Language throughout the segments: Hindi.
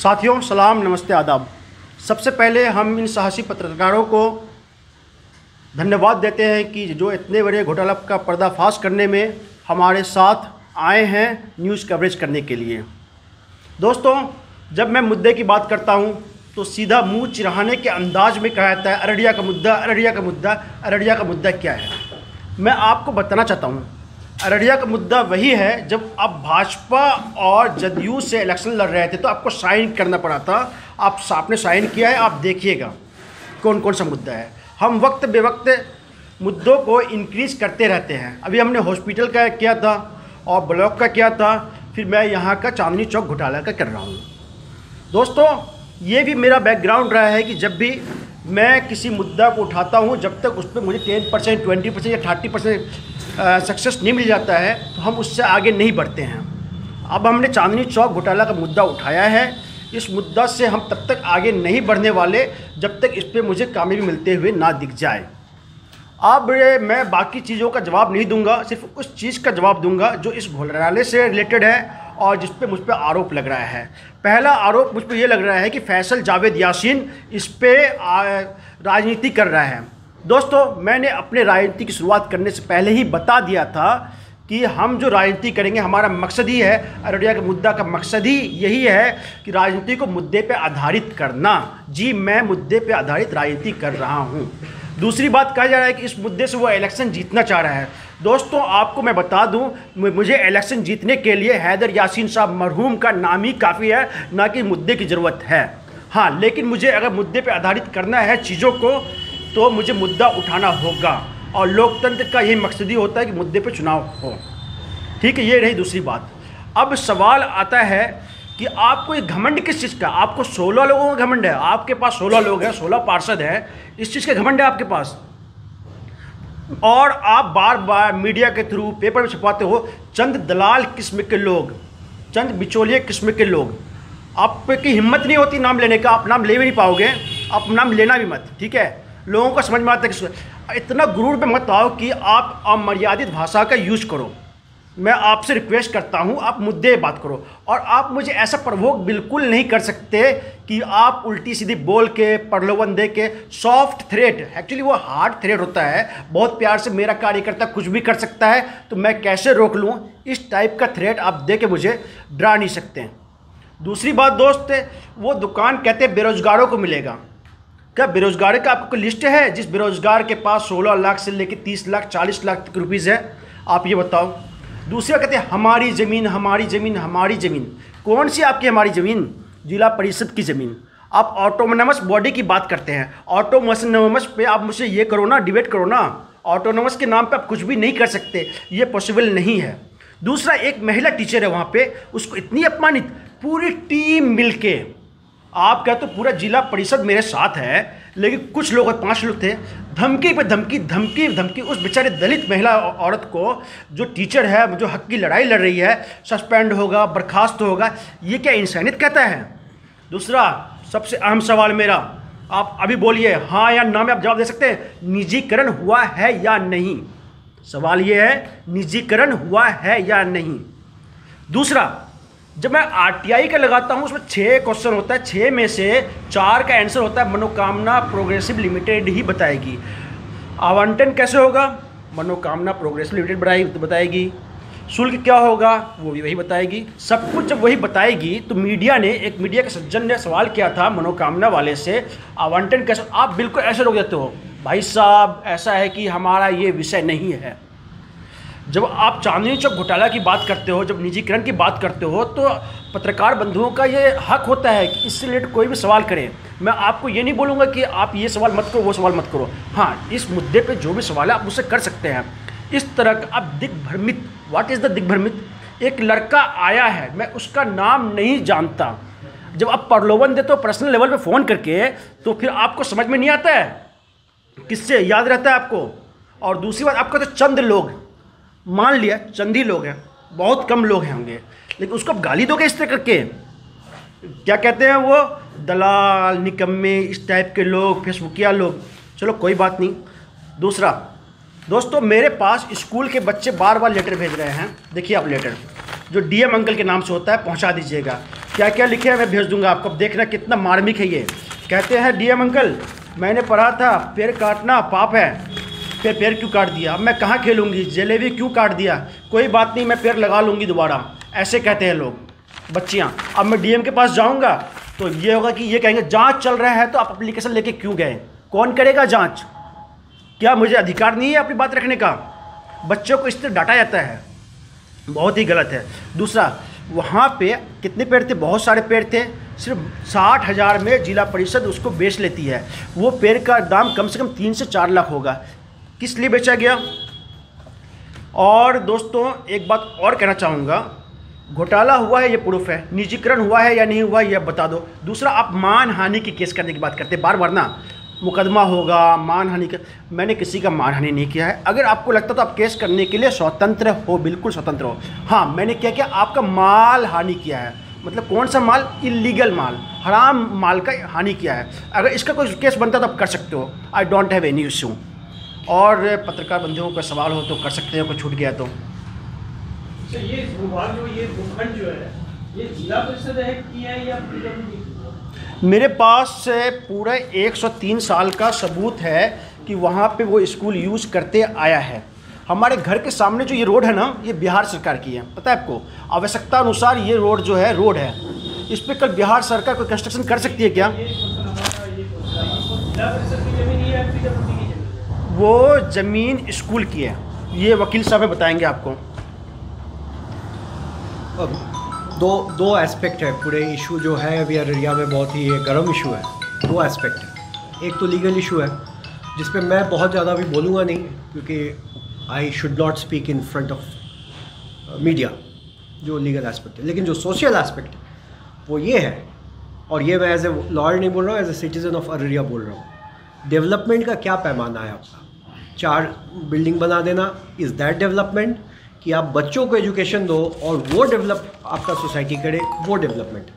साथियों सलाम नमस्ते आदाब। सबसे पहले हम इन साहसी पत्रकारों को धन्यवाद देते हैं कि जो इतने बड़े घोटाला का पर्दाफाश करने में हमारे साथ आए हैं न्यूज़ कवरेज करने के लिए। दोस्तों, जब मैं मुद्दे की बात करता हूं तो सीधा मुंह चिढ़ाने के अंदाज में कहा जाता है अररिया का मुद्दा, अररिया का मुद्दा। अररिया का मुद्दा क्या है? मैं आपको बताना चाहता हूं, अररिया का मुद्दा वही है जब आप भाजपा और जदयू से इलेक्शन लड़ रहे थे तो आपको साइन करना पड़ा था। आपने साइन किया है, आप देखिएगा कौन कौन सा मुद्दा है। हम वक्त बेवक्त मुद्दों को इंक्रीज करते रहते हैं। अभी हमने हॉस्पिटल का किया था और ब्लॉक का किया था, फिर मैं यहाँ का चांदनी चौक घोटाला का कर रहा हूँ। दोस्तों, ये भी मेरा बैकग्राउंड रहा है कि जब भी मैं किसी मुद्दा को उठाता हूँ, जब तक उस पर मुझे 10%, 20% या 30% सक्सेस नहीं मिल जाता है तो हम उससे आगे नहीं बढ़ते हैं। अब हमने चांदनी चौक घोटाला का मुद्दा उठाया है। इस मुद्दा से हम तब तक आगे नहीं बढ़ने वाले जब तक इस पर मुझे कामयाबी मिलते हुए ना दिख जाए। अब मैं बाकी चीज़ों का जवाब नहीं दूंगा, सिर्फ उस चीज़ का जवाब दूंगा जो इस घोटाले से रिलेटेड है और जिस पे मुझ पर आरोप लग रहा है। पहला आरोप मुझ पर यह लग रहा है कि फैसल जावेद यासीन इस पर राजनीति कर रहा है। दोस्तों, मैंने अपने राजनीति की शुरुआत करने से पहले ही बता दिया था कि हम जो राजनीति करेंगे, हमारा मकसद ही है, अररिया के मुद्दा का मकसद ही यही है कि राजनीति को मुद्दे पे आधारित करना। जी, मैं मुद्दे पे आधारित राजनीति कर रहा हूँ। दूसरी बात कहा जा रहा है कि इस मुद्दे से वो इलेक्शन जीतना चाह रहा है। दोस्तों, आपको मैं बता दूं, मुझे इलेक्शन जीतने के लिए हैदर यासीन साहब मरहूम का नाम ही काफ़ी है, ना कि मुद्दे की ज़रूरत है। हाँ, लेकिन मुझे अगर मुद्दे पे आधारित करना है चीज़ों को तो मुझे मुद्दा उठाना होगा और लोकतंत्र का यही मकसद ही होता है कि मुद्दे पे चुनाव हो। ठीक है, ये रही दूसरी बात। अब सवाल आता है कि आपको ये घमंड किस चीज़ का? आपको 16 लोगों का घमंड है, आपके पास 16 लोग हैं, 16 पार्षद हैं, इस चीज़ का घमंड है आपके पास। और आप बार बार मीडिया के थ्रू पेपर में छपवाते हो चंद दलाल किस्म के लोग, चंद बिचौलिए किस्म के लोग। आपकी हिम्मत नहीं होती नाम लेने का, आप नाम ले भी नहीं पाओगे, आप नाम लेना भी मत। ठीक है, लोगों को समझ में आता है कि इतना गुरूर में मत आओ कि आप अमर्यादित भाषा का यूज करो। मैं आपसे रिक्वेस्ट करता हूं, आप मुद्दे बात करो। और आप मुझे ऐसा प्रवोक बिल्कुल नहीं कर सकते कि आप उल्टी सीधी बोल के, प्रलोभन दे के, सॉफ्ट थ्रेट, एक्चुअली वो हार्ड थ्रेट होता है, बहुत प्यार से मेरा कार्यकर्ता कुछ भी कर सकता है तो मैं कैसे रोक लूं, इस टाइप का थ्रेट आप दे के मुझे डरा नहीं सकते हैं। दूसरी बात दोस्त, वो दुकान कहते हैं बेरोजगारों को मिलेगा। क्या बेरोजगार का आपको कोई लिस्ट है? जिस बेरोजगार के पास 16 लाख से लेकर 30 लाख 40 लाख तक रुपीज़ है, आप ये बताओ। दूसरा कहते हैं हमारी ज़मीन, हमारी ज़मीन, हमारी ज़मीन। कौन सी आपकी हमारी ज़मीन? जिला परिषद की ज़मीन। आप ऑटोनोमस बॉडी की बात करते हैं, ऑटोनोमस पे आप मुझसे ये करो ना, डिबेट करो ना। ऑटोनोमस के नाम पे आप कुछ भी नहीं कर सकते, ये पॉसिबल नहीं है। दूसरा, एक महिला टीचर है वहाँ पे, उसको इतनी अपमानित, पूरी टीम मिलके, आप कहते तो पूरा जिला परिषद मेरे साथ है, लेकिन कुछ लोग, 5 लोग थे, धमकी पे धमकी, धमकी धमकी उस बेचारे दलित महिला औरत को, जो टीचर है, जो हक की लड़ाई लड़ रही है, सस्पेंड होगा, बर्खास्त होगा। ये क्या इंसानियत कहता है? दूसरा, सबसे अहम सवाल मेरा, आप अभी बोलिए हाँ या ना में आप जवाब दे सकते हैं, निजीकरण हुआ है या नहीं? सवाल ये है, निजीकरण हुआ है या नहीं? दूसरा, जब मैं आरटीआई का लगाता हूं उसमें 6 क्वेश्चन होता है, 6 में से 4 का आंसर होता है मनोकामना प्रोग्रेसिव लिमिटेड ही बताएगी। आवंटन कैसे होगा? मनोकामना प्रोग्रेसिव लिमिटेड बताएगी। शुल्क क्या होगा? वो भी वही बताएगी। सब कुछ जब वही बताएगी तो मीडिया ने, एक मीडिया के सज्जन ने सवाल किया था मनोकामना वाले से, आवंटन कैसे? आप बिल्कुल ऐसे रोक देते हो, भाई साहब ऐसा है कि हमारा ये विषय नहीं है। जब आप चांदनी चौक घोटाला की बात करते हो, जब निजीकरण की बात करते हो, तो पत्रकार बंधुओं का ये हक होता है कि इससे रिलेटेड कोई भी सवाल करें। मैं आपको ये नहीं बोलूँगा कि आप ये सवाल मत करो, वो सवाल मत करो। हाँ, इस मुद्दे पे जो भी सवाल है आप मुझसे कर सकते हैं। इस तरह का आप दिग्भ्रमित, व्हाट इज़ द दिग्भ्रमित? एक लड़का आया है, मैं उसका नाम नहीं जानता, जब आप प्रलोभन देते हो पर्सनल लेवल पे फ़ोन करके, तो फिर आपको समझ में नहीं आता है, किससे याद रहता है आपको? और दूसरी बात, आपका तो चंद लोग, मान लिया चंद ही लोग हैं, बहुत कम लोग हैं होंगे, लेकिन उसको आप गाली दोगे इस तरह करके? क्या कहते हैं वो, दलाल, निकम्मे, इस टाइप के लोग, फेसबुकिया लोग। चलो कोई बात नहीं। दूसरा, दोस्तों, मेरे पास स्कूल के बच्चे बार बार लेटर भेज रहे हैं। देखिए आप लेटर, जो डीएम अंकल के नाम से होता है, पहुंचा दीजिएगा। क्या क्या लिखे हैं मैं भेज दूंगा आपको, अब देखना कितना मार्मिक है ये। कहते हैं डीएम अंकल, मैंने पढ़ा था पेड़ काटना पाप है, फिर पेड़ क्यों काट दिया, अब मैं कहाँ खेलूँगी, जलेबी क्यों काट दिया, कोई बात नहीं मैं पेड़ लगा लूँगी दोबारा, ऐसे कहते हैं लोग बच्चियाँ। अब मैं डीएम के पास जाऊँगा तो ये होगा कि ये कहेंगे जांच चल रहा है तो आप एप्लीकेशन लेके क्यों गए, कौन करेगा जांच, क्या मुझे अधिकार नहीं है अपनी बात रखने का। बच्चों को इस तरह डांटा जाता है, बहुत ही गलत है। दूसरा, वहाँ पे कितने पेड़ थे, बहुत सारे पेड़ थे, सिर्फ 60,000 में जिला परिषद उसको बेच लेती है। वो पेड़ का दाम कम से कम 3 से 4 लाख होगा, किस लिए बेचा गया। और दोस्तों एक बात और कहना चाहूँगा, घोटाला हुआ है ये प्रूफ है, निजीकरण हुआ है या नहीं हुआ ये बता दो। दूसरा, आप मानहानि की केस करने की बात करते हैं बार बार ना, मुकदमा होगा मानहानि का, मैंने किसी का मानहानि नहीं किया है। अगर आपको लगता तो आप केस करने के लिए स्वतंत्र हो, बिल्कुल स्वतंत्र हो। हाँ, मैंने क्या किया, आपका माल हानि किया है, मतलब कौन सा माल, इलीगल माल, हराम माल का हानि किया है। अगर इसका कोई केस बनता तो आप कर सकते हो, I don't have any issue. और पत्रकार बंधुओं का सवाल हो तो कर सकते हैं, कोई छूट गया तो। ये भूभाग जो ये भूखंड जो है ये जिला परिषद है की है या मेरे पास पूरा 103 साल का सबूत है कि वहाँ पे वो स्कूल यूज़ करते आया है। हमारे घर के सामने जो ये रोड है ना, ये बिहार सरकार की है, पता है आपको। आवश्यकता अनुसार ये रोड जो है रोड है, इस पर कल बिहार सरकार कोई कंस्ट्रक्शन कर सकती है क्या। वो ज़मीन स्कूल की है, ये वकील साहब बताएंगे आपको। दो एस्पेक्ट है पूरे इशू जो है अभी अररिया में, बहुत ही गर्म इशू है। दो एस्पेक्ट है, एक तो लीगल इशू है जिस पे मैं बहुत ज़्यादा भी बोलूँगा नहीं, क्योंकि I should not speak in front of media, जो लीगल एस्पेक्ट है। लेकिन जो सोशल एस्पेक्ट है वो ये है, और ये मैं एज ए लॉयर नहीं बोल रहा हूँ, as a citizen of Araria बोल रहा हूँ। डेवलपमेंट का क्या पैमाना है आपका, 4 बिल्डिंग बना देना, इज़ दैट डेवलपमेंट, कि आप बच्चों को एजुकेशन दो और वो डेवलप आपका सोसाइटी करे, वो डेवलपमेंट।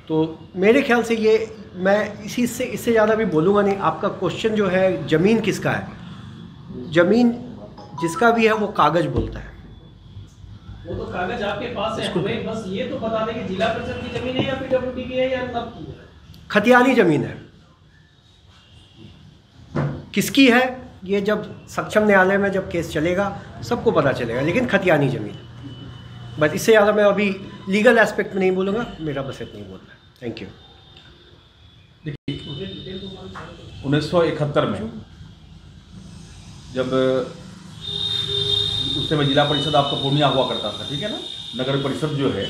तो मेरे ख्याल से ये मैं इससे ज़्यादा भी बोलूँगा नहीं। आपका क्वेश्चन जो है ज़मीन किसका है, ज़मीन जिसका भी है वो कागज़ बोलता है। वो तो कागज़ आपके पास है, हमें बस ये तो बता दें कि जिला परिषद की ज़मीन है या पीडब्ल्यूडी की है या नब की है। खतियानी ज़मीन है, किसकी है ये जब सक्षम न्यायालय में जब केस चलेगा सबको पता चलेगा, लेकिन खतियानी ज़मीन है। बस इससे ज़्यादा मैं अभी लीगल एस्पेक्ट में नहीं बोलूँगा, मेरा बस इतना ही बोलना है। Thank you. देखिए 1971 में जब उस समय जिला परिषद आपका पूर्णिया हुआ करता था, ठीक है ना, नगर परिषद जो है,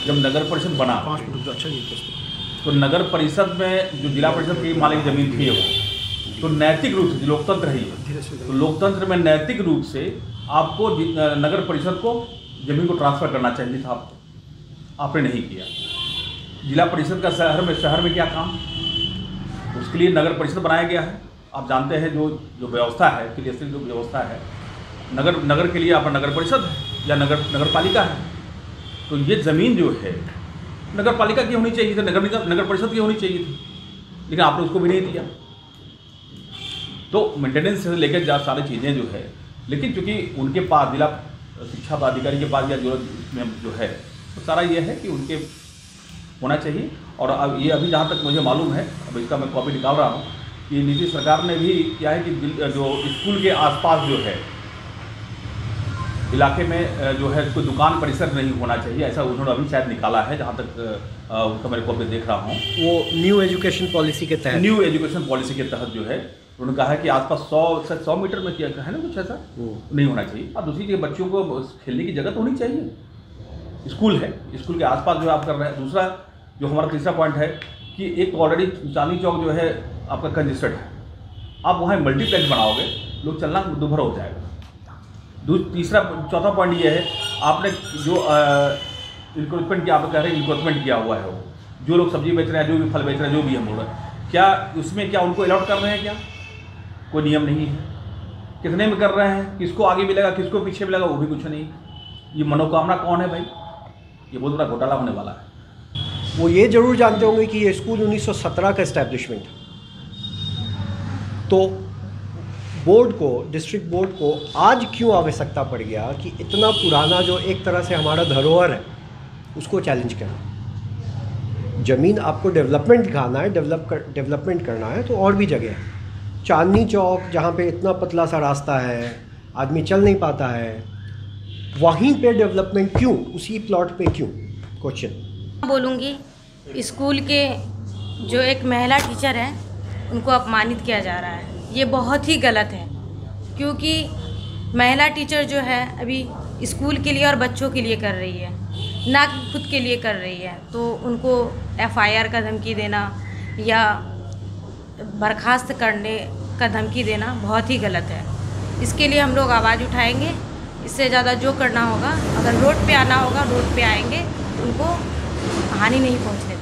जब नगर परिषद बना तो नगर परिषद में जो जिला परिषद की मालिक ज़मीन थी वो तो नैतिक रूप से लोकतंत्र है, तो लोकतंत्र में नैतिक रूप से आपको नगर परिषद को जमीन को ट्रांसफ़र करना चाहिए था, आपने नहीं किया। जिला परिषद का शहर में क्या काम, उसके लिए नगर परिषद बनाया गया है। आप जानते हैं जो व्यवस्था है, क्रियाशील जो व्यवस्था है, नगर के लिए आपका नगर परिषद है या नगर पालिका है। तो ये ज़मीन जो है नगर पालिका की होनी चाहिए थी, नगर परिषद की होनी चाहिए थी, लेकिन आपने उसको भी नहीं दिया। तो मेंटेनेंस से लेकर सारी चीज़ें जो है, लेकिन चूँकि उनके पास जिला शिक्षा पदाधिकारी के पास या जो है तो सारा ये है कि उनके होना चाहिए। और अब ये अभी जहाँ तक मुझे मालूम है, अब इसका मैं कॉपी निकाल रहा हूँ, कि नीतीश सरकार ने भी क्या है कि जो स्कूल के आसपास जो है इलाके में जो है कोई दुकान परिसर नहीं होना चाहिए, ऐसा उन्होंने अभी शायद निकाला है, जहाँ तक उसका मेरे कॉपी देख रहा हूँ। वो न्यू एजुकेशन पॉलिसी के तहत जो है उन्होंने कहा है कि आसपास 100 मीटर में किया है ना, कुछ ऐसा नहीं होना चाहिए। और दूसरी चीज़, बच्चों को खेलने की जगह तो होनी चाहिए, स्कूल है, स्कूल के आसपास जो आप कर रहे हैं। दूसरा जो हमारा तीसरा पॉइंट है कि एक तो ऑलरेडी चांदनी चौक जो है आपका कंजेस्टेड है, आप वहाँ मल्टीप्लेक्स बनाओगे, लोग चलना दुभर हो जाएगा। तीसरा चौथा पॉइंट ये है, आपने जो इंक्रोचमेंट किया, आप कह रहे हैं इंक्रोचमेंट किया हुआ है, वो जो लोग सब्जी बेच रहे हैं, जो भी फल बेच रहे हैं, जो भी हम बोल रहे हैं, क्या उसमें क्या उनको अलाउड कर रहे हैं, क्या कोई नियम नहीं है। कितने में कर रहे हैं, किसको आगे मिलेगा, किसको पीछे मिलेगा, वो भी कुछ नहीं। ये मनोकामना कौन है भाई, ये बहुत बड़ा घोटाला होने वाला है। वो ये जरूर जानते होंगे कि ये स्कूल 1917 का इस्टेब्लिशमेंट, तो बोर्ड को, डिस्ट्रिक्ट बोर्ड को आज क्यों आवश्यकता पड़ गया कि इतना पुराना जो एक तरह से हमारा धरोहर है उसको चैलेंज करना। ज़मीन आपको डेवलपमेंट दिखाना है, डेवलपमेंट करना है तो और भी जगह है। चांदनी चौक जहाँ पे इतना पतला सा रास्ता है, आदमी चल नहीं पाता है, वहीं पे डेवलपमेंट क्यों, उसी प्लॉट पे क्यों? क्वेश्चन बोलूँगी, स्कूल के जो एक महिला टीचर है उनको अपमानित किया जा रहा है, ये बहुत ही गलत है। क्योंकि महिला टीचर जो है अभी स्कूल के लिए और बच्चों के लिए कर रही है, ना कि खुद के लिए कर रही है। तो उनको FIR का धमकी देना या बर्खास्त करने का धमकी देना बहुत ही गलत है। इसके लिए हम लोग आवाज़ उठाएंगे। इससे ज़्यादा जो करना होगा, अगर रोड पे आना होगा रोड पे आएंगे, उनको हानि नहीं पहुंचने